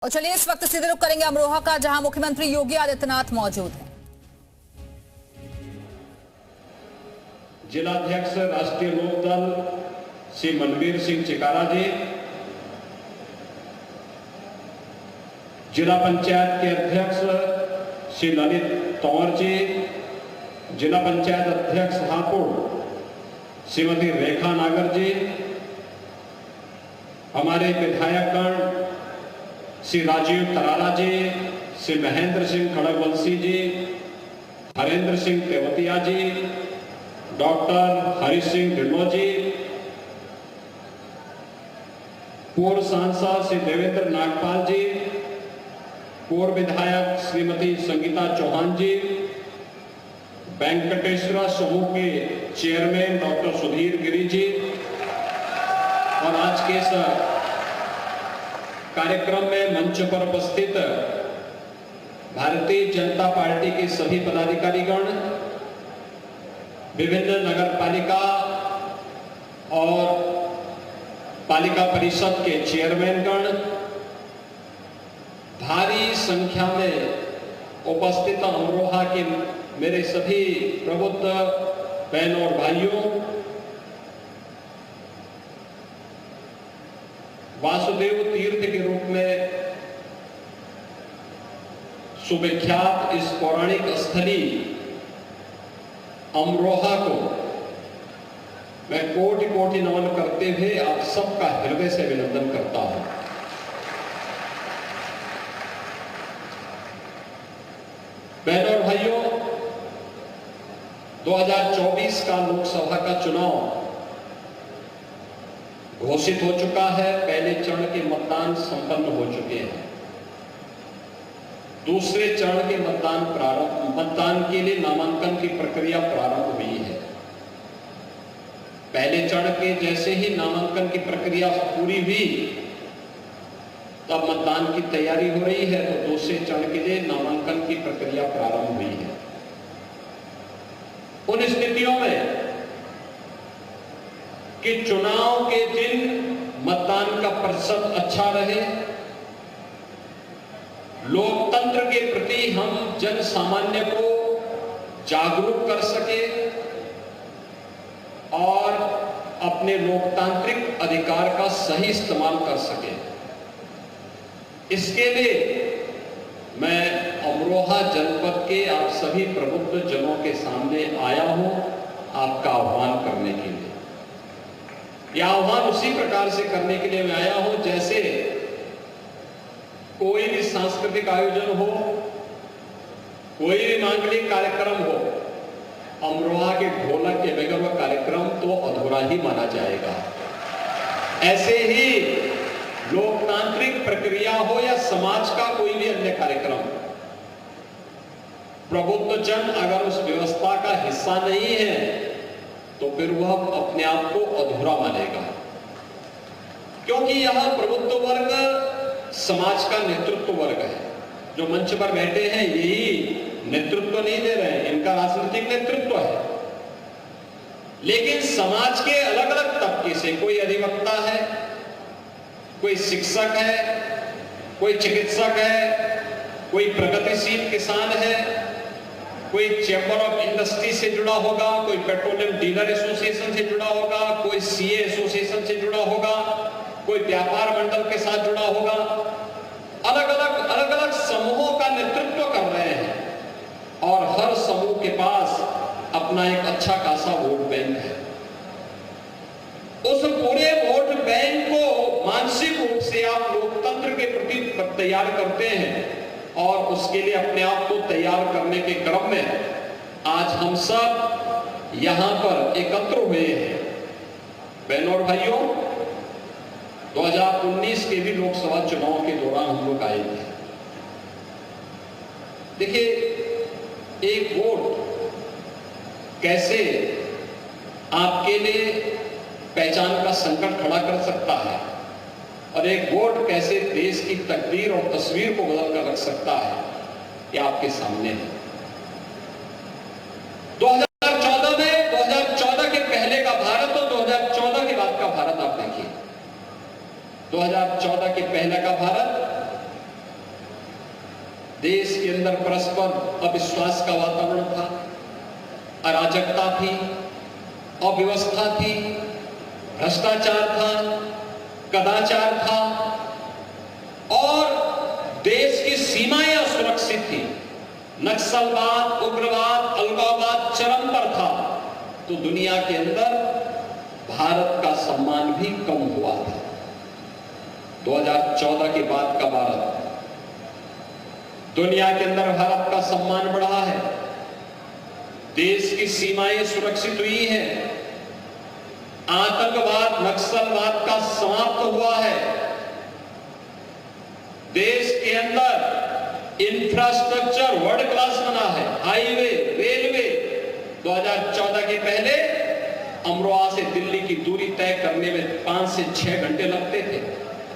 और चलिए इस वक्त सीधे रुख करेंगे अमरोहा का, जहां मुख्यमंत्री योगी आदित्यनाथ मौजूद हैं। जिलाध्यक्ष राष्ट्रीय लोकदल श्री मनवीर सिंह चिकारा जी, जिला पंचायत के अध्यक्ष श्री ललित तंवर जी, जिला पंचायत अध्यक्ष हापुड़ श्रीमती रेखा नागर जी, हमारे विधायकगण श्री राजीव तराला जी, श्री महेंद्र सिंह खड़गवंशी जी, हरेंद्र सिंह तेवतिया जी, डॉक्टर हरि सिंह ढिल्लो जी, पूर्व सांसद श्री देवेंद्र नागपाल जी, पूर्व विधायक श्रीमती संगीता चौहान जी, वेंकटेश्वर समूह के चेयरमैन डॉक्टर सुधीर गिरी जी, और आज के इस कार्यक्रम में मंच पर उपस्थित भारतीय जनता पार्टी के सभी पदाधिकारीगण, विभिन्न नगर पालिका और पालिका परिषद के चेयरमैनगण, भारी संख्या में उपस्थित अमरोहा के मेरे सभी प्रबुद्ध बहनों और भाइयों, वासुदेव तीर्थ के रूप में सुविख्यात इस पौराणिक स्थली अमरोहा को मैं कोटि कोटि नमन करते हुए आप सबका हृदय से अभिनंदन करता हूं। बहनों और भाइयों, 2024 का लोकसभा का चुनाव घोषित हो चुका है। पहले चरण के मतदान संपन्न हो चुके हैं। दूसरे चरण के मतदान के लिए नामांकन की प्रक्रिया प्रारंभ हुई है। पहले चरण के जैसे ही नामांकन की प्रक्रिया पूरी हुई, तब मतदान की तैयारी हो रही है, तो दूसरे चरण के लिए नामांकन की प्रक्रिया प्रारंभ हुई है। उन स्थितियों में कि चुनाव के दिन मतदान का प्रतिशत अच्छा रहे, लोकतंत्र के प्रति हम जन सामान्य को जागरूक कर सके और अपने लोकतांत्रिक अधिकार का सही इस्तेमाल कर सके, इसके लिए मैं अमरोहा जनपद के आप सभी प्रबुद्ध जनों के सामने आया हूं आपका आह्वान करने के लिए। यह आह्वान उसी प्रकार से करने के लिए मैं आया हूं जैसे कोई भी सांस्कृतिक आयोजन हो, कोई भी मांगलिक कार्यक्रम हो, अमरोहा के ढोलक के बगैर वह कार्यक्रम तो अधूरा ही माना जाएगा। ऐसे ही लोकतांत्रिक प्रक्रिया हो या समाज का कोई भी अन्य कार्यक्रम, प्रबुद्ध जन अगर उस व्यवस्था का हिस्सा नहीं है तो फिर वह अपने आप को अधूरा मानेगा, क्योंकि यह प्रबुद्ध वर्ग समाज का नेतृत्व वर्ग है। जो मंच पर बैठे हैं यही नेतृत्व नहीं दे रहे हैं, इनका राजनीतिक नेतृत्व है, लेकिन समाज के अलग अलग तबके से कोई अधिवक्ता है, कोई शिक्षक है, कोई चिकित्सक है, कोई प्रगतिशील किसान है, कोई चैम्बर ऑफ इंडस्ट्री से जुड़ा होगा, कोई पेट्रोलियम डीलर एसोसिएशन से जुड़ा होगा, कोई सीए एसोसिएशन से जुड़ा होगा, कोई व्यापार मंडल के साथ जुड़ा होगा। अलग अलग समूहों का नेतृत्व कर रहे हैं और हर समूह के पास अपना एक अच्छा खासा वोट बैंक है। उस पूरे वोट बैंक को मानसिक रूप से आप लोकतंत्र के प्रति तैयार करते हैं और उसके लिए अपने आप को तैयार करने के क्रम में आज हम सब यहां पर एकत्र हुए हैं। बहनों और भाइयों, 2019 के भी लोकसभा चुनाव के दौरान हम लोग आए थे। देखिए, एक वोट कैसे आपके लिए पहचान का संकट खड़ा कर सकता है और एक वोट कैसे देश की तकदीर और तस्वीर को बदल कर रख सकता है, यह आपके सामने है। 2014 में 2014 के पहले का भारत और 2014 के बाद का भारत आप देखिए। 2014 के पहले का भारत देश के अंदर परस्पर अविश्वास का वातावरण था, अराजकता थी, अव्यवस्था थी, भ्रष्टाचार था, कदाचार था और देश की सीमाएं असुरक्षित थी। नक्सलवाद, उग्रवाद, अलगाववाद चरम पर था। तो दुनिया के अंदर भारत का सम्मान भी कम हुआ था। 2014 के बाद का भारत, दुनिया के अंदर भारत का सम्मान बढ़ा है, देश की सीमाएं सुरक्षित हुई हैं, आतंकवाद, नक्सलवाद का समाप्त हुआ है, देश के अंदर इंफ्रास्ट्रक्चर वर्ल्ड क्लास बना है, हाईवे, रेलवे। 2014 के पहले अमरोहा से दिल्ली की दूरी तय करने में 5 से 6 घंटे लगते थे।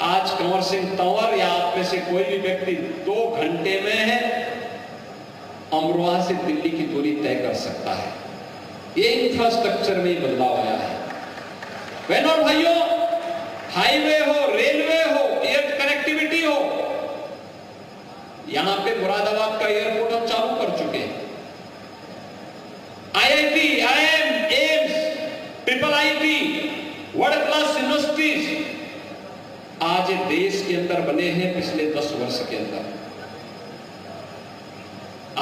आज कंवर सिंह तंवर या आप में से कोई भी व्यक्ति 2 घंटे में अमरोहा से दिल्ली की दूरी तय कर सकता है। ये इंफ्रास्ट्रक्चर में बदलाव आया है। बहनों और भाइयों, हाईवे हो, रेलवे हो, एयर कनेक्टिविटी हो, यहां पे मुरादाबाद का एयरपोर्ट हम चालू कर चुके हैं। IIT, IIM, AIIMS, triple IT, world class universities आज देश के अंदर बने हैं पिछले 10 वर्ष के अंदर।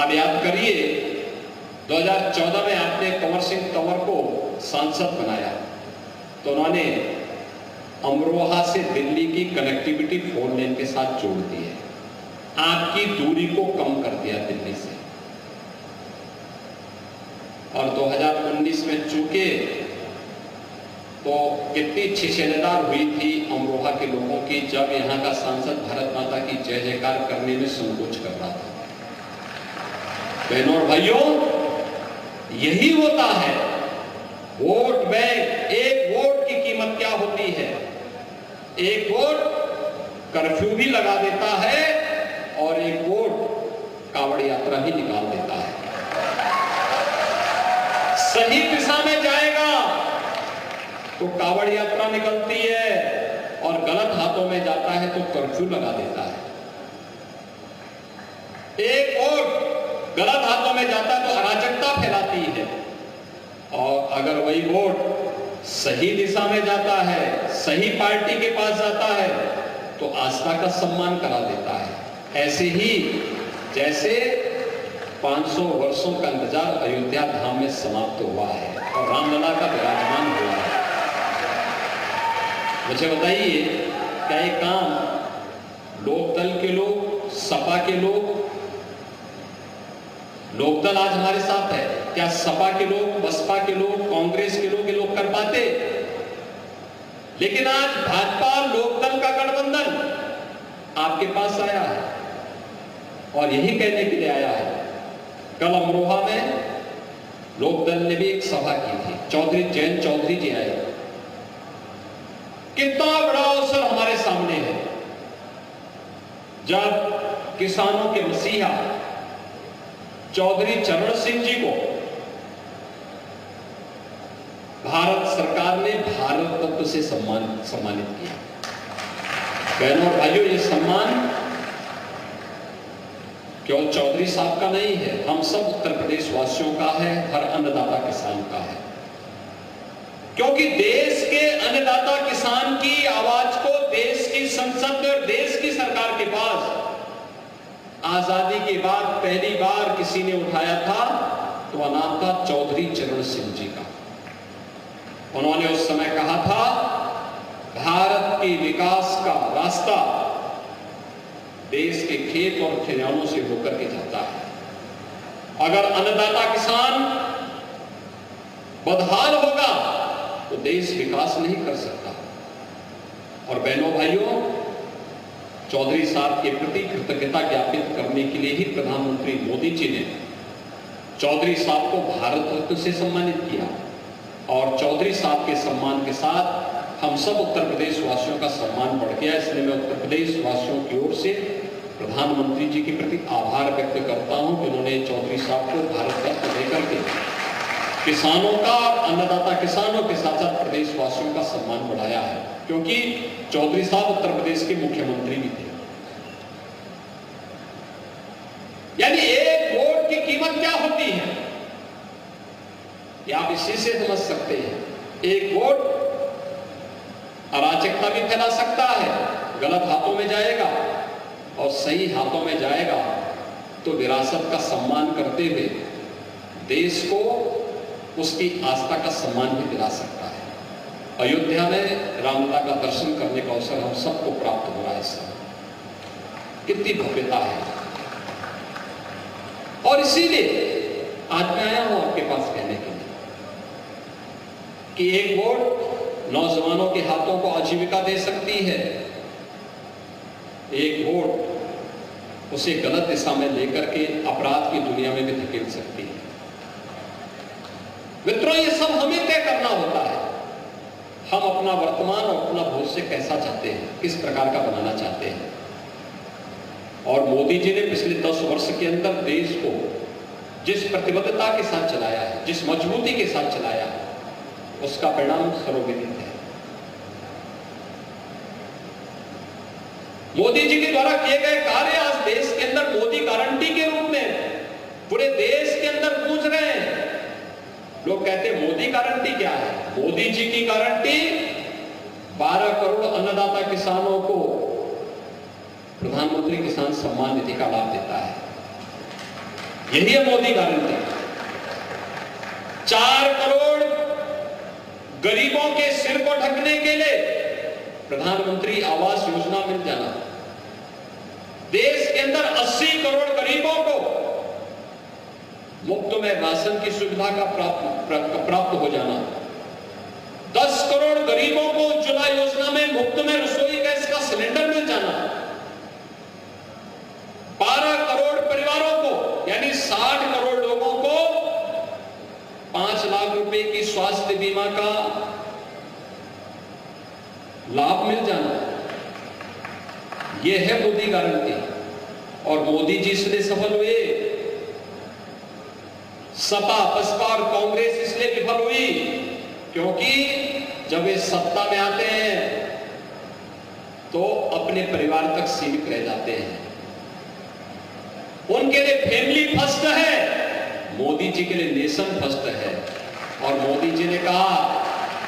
आप याद करिए 2014 में आपने कंवर सिंह तंवर को सांसद बनाया तो उन्होंने अमरोहा से दिल्ली की कनेक्टिविटी 4 लेन के साथ जोड़ दी है, आपकी दूरी को कम कर दिया दिल्ली से। और 2019 में चूंकि तो कितनी छिछेलेदार हुई थी अमरोहा के लोगों की जब यहां का सांसद भारत माता की जय जयकार करने में संकोच कर रहा था। बहनों और भाइयों, यही होता है वोट बैंक। एक वोट की कीमत क्या होती है? एक वोट कर्फ्यू भी लगा देता है और एक वोट कांवड़ यात्रा भी निकाल देता है। सही दिशा में जाएगा तो कांवड़ यात्रा निकलती है और गलत हाथों में जाता है तो कर्फ्यू लगा देता है। एक वोट गलत हाथों में जाता है तो अराजकता फैलाती है और अगर वही वोट सही दिशा में जाता है, सही पार्टी के पास जाता है तो आस्था का सम्मान करा देता है। ऐसे ही जैसे 500 वर्षों का इंतजार अयोध्या धाम में समाप्त हुआ है और रामलला का विराजमान हुआ है। मुझे बताइए, क्या ये काम लोकदल के लोग, सपा के लोग, लोकदल आज हमारे साथ है, क्या सपा के लोग, बसपा के लोग, कांग्रेस के लोग ये लोग कर पाते? लेकिन आज भाजपा लोकदल का गठबंधन आपके पास आया है और यही कहने के लिए आया है। कल अमरोहा में लोकदल ने भी एक सभा की थी, चौधरी जयंत चौधरी जी आए। कितना बड़ा अवसर हमारे सामने है जब किसानों के मसीहा चौधरी चरण सिंह जी को भारत सरकार ने भारत रत्न से सम्मानित किया। बहनों और भाइयों, ये सम्मान केवल चौधरी साहब का नहीं है, हम सब उत्तर प्रदेश वासियों का है, हर अन्नदाता किसान का है। क्योंकि देश के अन्नदाता किसान की आवाज को देश की संसद और देश की सरकार के पास आजादी के बाद पहली बार किसी ने उठाया था तो वह नाम था चौधरी चरण सिंह जी का। उन्होंने उस समय कहा था, भारत के विकास का रास्ता देश के खेत और खलिहानों से होकर के जाता है। अगर अन्नदाता किसान बदहाल होगा तो देश विकास नहीं कर सकता। और बहनों भाइयों, चौधरी साहब के प्रति कृतज्ञता ज्ञापित करने के लिए ही प्रधानमंत्री मोदी जी ने चौधरी साहब को भारत रत्न से सम्मानित किया और चौधरी साहब के सम्मान के साथ हम सब उत्तर प्रदेश वासियों का सम्मान बढ़ गया। इसलिए मैं उत्तर प्रदेश वासियों की ओर से प्रधानमंत्री जी के प्रति आभार व्यक्त करता हूं कि उन्होंने चौधरी साहब को भारत रत्न देकर के किसानों का, अन्नदाता किसानों के साथ साथ प्रदेशवासियों का सम्मान बढ़ाया है। क्योंकि चौधरी साहब उत्तर प्रदेश के मुख्यमंत्री भी थे। यानी एक वोट की कीमत क्या होती है, ये आप इसी से समझ सकते हैं। एक वोट अराजकता भी फैला सकता है, गलत हाथों में जाएगा, और सही हाथों में जाएगा तो विरासत का सम्मान करते हुए देश को उसकी आस्था का सम्मान भी दिला सकता है। अयोध्या में रामलला का दर्शन करने का अवसर हम सबको प्राप्त हो रहा है। इस समय कितनी भव्यता है, और इसीलिए आज मैं आया हूं आपके पास कहने के लिए कि एक वोट नौजवानों के हाथों को आजीविका दे सकती है, एक वोट उसे गलत दिशा में लेकर के अपराध की दुनिया में भी धकेल सकती है। मित्रों, ये सब हमें तय करना होता है। हम अपना वर्तमान और अपना भविष्य कैसा चाहते हैं, किस प्रकार का बनाना चाहते हैं। और मोदी जी ने पिछले 10 वर्ष के अंदर देश को जिस प्रतिबद्धता के साथ चलाया है, जिस मजबूती के साथ चलाया है, उसका परिणाम सर्वविदित है। मोदी जी के द्वारा किए गए कार्य आज देश के अंदर मोदी गारंटी के रूप में पूरे देश के अंदर गूंज रहे हैं। लोग कहते हैं मोदी गारंटी क्या है? मोदी जी की गारंटी 12 करोड़ अन्नदाता किसानों को प्रधानमंत्री किसान सम्मान निधि का लाभ देता है। यही है मोदी गारंटी। 4 करोड़ गरीबों के सिर को ढकने के लिए प्रधानमंत्री आवास योजना मिल जाना, देश के अंदर 80 करोड़ गरीबों को मुफ्त में राशन की सुविधा का प्राप्त हो जाना, 10 करोड़ गरीबों को उज्ज्वला योजना में मुफ्त में रसोई गैस का सिलेंडर मिल जाना, 12 करोड़ परिवारों को यानी 60 करोड़ लोगों को 5 लाख रुपए की स्वास्थ्य बीमा का लाभ मिल जाना, यह है मोदी गारंटी। और मोदी जी इसलिए सफल हुए, सपा बसपा और कांग्रेस इसलिए विफल हुई क्योंकि जब वे सत्ता में आते हैं तो अपने परिवार तक सीमित रह जाते हैं। उनके लिए फैमिली फर्स्ट है, मोदी जी के लिए नेशन फर्स्ट है। और मोदी जी ने कहा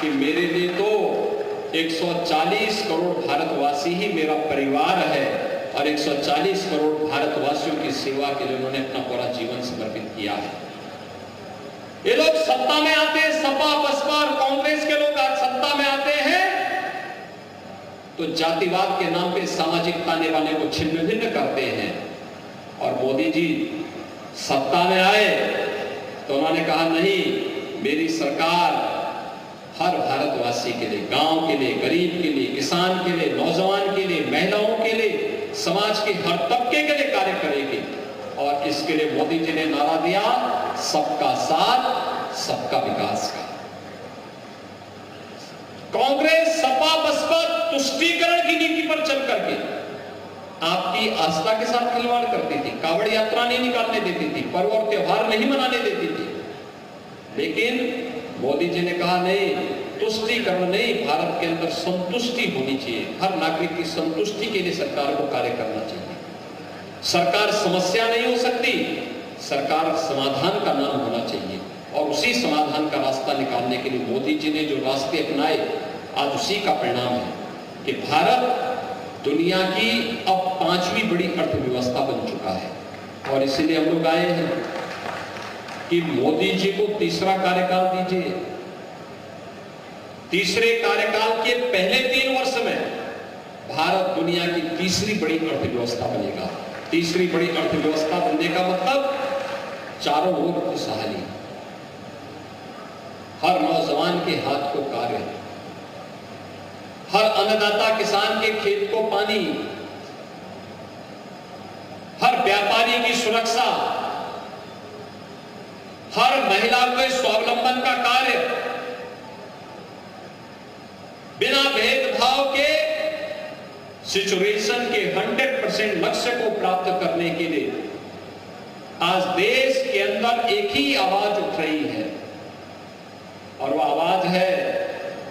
कि मेरे लिए तो 140 करोड़ भारतवासी ही मेरा परिवार है, और 140 करोड़ भारतवासियों की सेवा के लिए उन्होंने अपना पूरा जीवन समर्पित किया है। ये लोग सत्ता में आते हैं, सपा बसपा और कांग्रेस के लोग आज सत्ता में आते हैं तो जातिवाद के नाम पे सामाजिक ताने बाने को छिन्न भिन्न करते हैं। और मोदी जी सत्ता में आए तो उन्होंने कहा नहीं, मेरी सरकार हर भारतवासी के लिए, गांव के लिए, गरीब के लिए, किसान के लिए, नौजवान के लिए, महिलाओं के लिए, समाज के हर तबके के लिए कार्य करेगी। और इसके लिए मोदी जी ने नारा दिया, सबका साथ सबका विकास का। कांग्रेस सपा बसपा तुष्टीकरण की नीति पर चल करके आपकी आस्था के साथ खिलवाड़ करती थी, कावड़ यात्रा नहीं निकालने देती थी, पर्व और त्योहार नहीं मनाने देती थी। लेकिन मोदी जी ने कहा नहीं, तुष्टीकरण नहीं, भारत के अंदर संतुष्टि होनी चाहिए। हर नागरिक की संतुष्टि के लिए सरकार को कार्य करना चाहिए। सरकार समस्या नहीं हो सकती, सरकार समाधान का नाम होना चाहिए। और उसी समाधान का रास्ता निकालने के लिए मोदी जी ने जो रास्ते अपनाए, आज उसी का परिणाम है कि भारत दुनिया की अब 5वीं बड़ी अर्थव्यवस्था बन चुका है। और इसीलिए हम लोग आए हैं कि मोदी जी को तीसरा कार्यकाल दीजिए। तीसरे कार्यकाल के पहले 3 वर्ष में भारत दुनिया की तीसरी बड़ी अर्थव्यवस्था बनेगा। तीसरी बड़ी अर्थव्यवस्था बनने का मतलब चारों ओर खुशहाली, हर नौजवान के हाथ को कार्य, हर अन्नदाता किसान के खेत को पानी, हर व्यापारी की सुरक्षा, हर महिला के स्वावलंबन का कार्य, बिना भेदभाव के सिचुएशन के 100% लक्ष्य को प्राप्त करने के लिए आज देश के अंदर एक ही आवाज उठ रही है, और वो आवाज है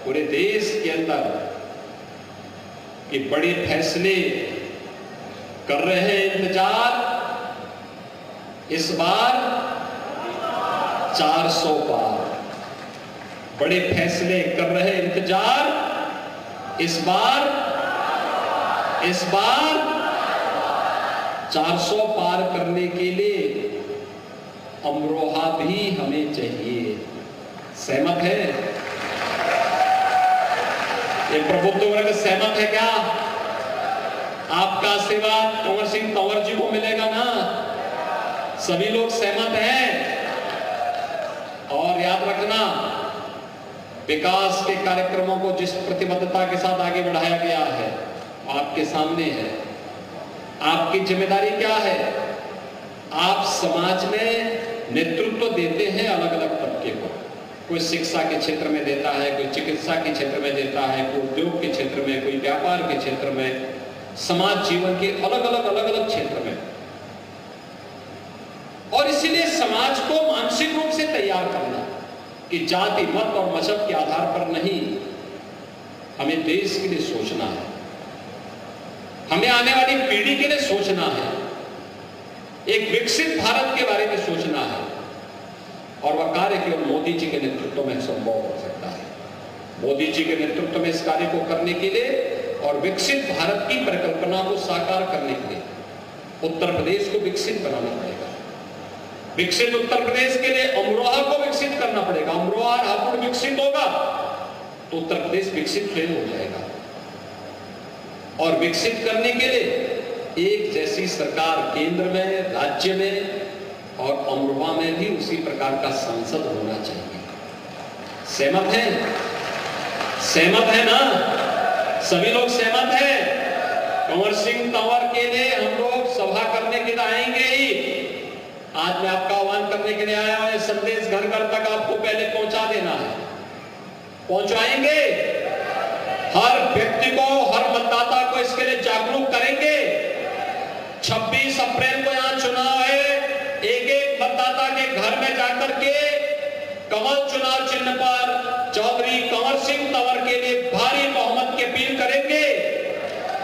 पूरे देश के अंदर कि बड़े फैसले कर रहे हैं इंतजार, इस बार 400 पार। बड़े फैसले कर रहे इंतजार, इस बार 400 पार करने के लिए अमरोहा भी हमें चाहिए। सहमत है? ये प्रबुद्ध वर्ग सहमत है क्या? आपका आशीर्वाद कंवर सिंह तंवर जी को मिलेगा ना? सभी लोग सहमत हैं? और याद रखना, विकास के कार्यक्रमों को जिस प्रतिबद्धता के साथ आगे बढ़ाया गया है आपके सामने है। आपकी जिम्मेदारी क्या है? आप समाज में नेतृत्व देते हैं अलग अलग तबके को। कोई शिक्षा के क्षेत्र में देता है, कोई चिकित्सा के क्षेत्र में देता है, कोई उद्योग के क्षेत्र में, कोई व्यापार के क्षेत्र में, समाज जीवन के अलग अलग क्षेत्र में। और इसीलिए समाज को मानसिक रूप से तैयार करना कि जाति, मत और मजहब के आधार पर नहीं, हमें देश के लिए सोचना है, हमें आने वाली पीढ़ी के लिए सोचना है, एक विकसित भारत के बारे में सोचना है। और वह कार्य केवल मोदी जी के नेतृत्व में संभव हो सकता है। मोदी जी के नेतृत्व में इस कार्य को करने के लिए और विकसित भारत की परिकल्पना को साकार करने के लिए उत्तर प्रदेश को विकसित बनाना पड़ेगा। विकसित उत्तर प्रदेश के लिए अमरोहा को विकसित करना पड़ेगा। अमरोहा हापुड़ विकसित होगा तो उत्तर प्रदेश विकसित स्वयं हो जाएगा। और विकसित करने के लिए एक जैसी सरकार केंद्र में, राज्य में और अमरोहा में भी उसी प्रकार का संसद होना चाहिए। सहमत है? सहमत है ना? सभी लोग सहमत हैं? कंवर सिंह तंवर के लिए हम लोग सभा करने के लिए आएंगे ही। आज मैं आपका आह्वान करने के लिए आया हूं। यह संदेश घर घर तक आपको पहले पहुंचा देना है। पहुंचाएंगे? हर व्यक्ति को, हर मतदाता को इसके लिए जागरूक करेंगे। 26 अप्रैल को यहां चुनाव है। एक एक मतदाता के घर में जाकर के कमल चुनाव चिन्ह पर चौधरी कंवर सिंह तंवर के लिए भारी बहुमत की अपील करेंगे।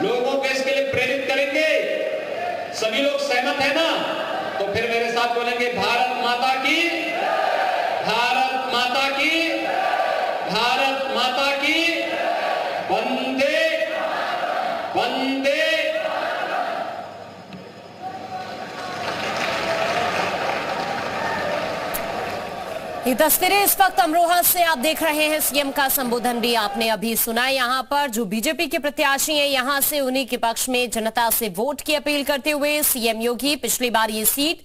लोगों को इसके लिए प्रेरित करेंगे। सभी लोग सहमत है ना? तो फिर मेरे साथ बोलेंगे, भारत माता की, भारत माता की, भारत माता की, वंदे वंदे। ये तस्वीरें इस वक्त अमरोहा से आप देख रहे हैं। सीएम का संबोधन भी आपने अभी सुना। यहाँ पर जो बीजेपी के प्रत्याशी हैं, यहाँ से उन्हीं के पक्ष में जनता से वोट की अपील करते हुए सीएम योगी, पिछली बार ये सीट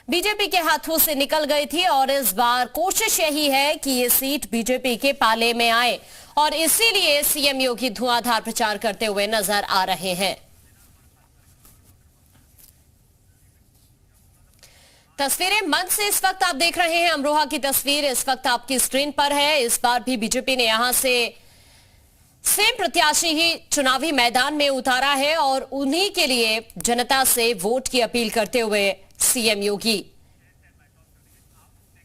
बीजेपी के हाथों से निकल गई थी और इस बार कोशिश यही है कि ये सीट बीजेपी के पाले में आए और इसीलिए सीएम योगी धुआंधार प्रचार करते हुए नजर आ रहे हैं। तस्वीरें मंच से इस वक्त आप देख रहे हैं। अमरोहा की तस्वीर इस वक्त आपकी स्क्रीन पर है। इस बार भी बीजेपी ने यहां से सेम प्रत्याशी ही चुनावी मैदान में उतारा है और उन्हीं के लिए जनता से वोट की अपील करते हुए सीएम योगी